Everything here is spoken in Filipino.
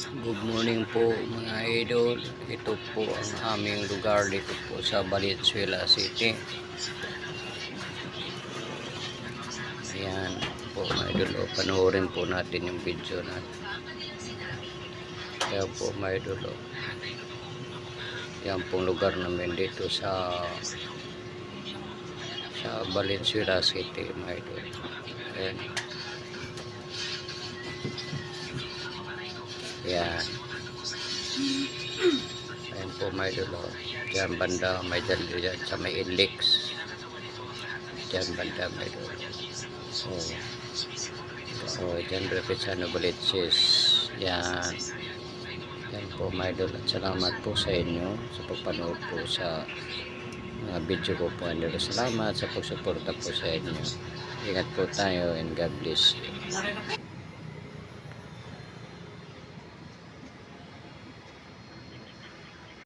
Good morning po mga idol. Ito po ang aming lugar dito po sa Valenzuela City. Ayan po mga idol. Panoorin po natin yung video natin. Ayan po mga idol. Ayan pong lugar namin dito sa Valenzuela City mga idol. Ayan. Ayan. Ayan po may dulo. Diyan banda may dali dyan sa may Elix. Diyan banda may dulo. Diyan represent na Baliches. Yan. Yan po may dulo. Salamat po sa inyo sa pagpanood po sa mga video ko po. Salamat sa pagsuporta po sa inyo. Ingat po tayo and God bless you.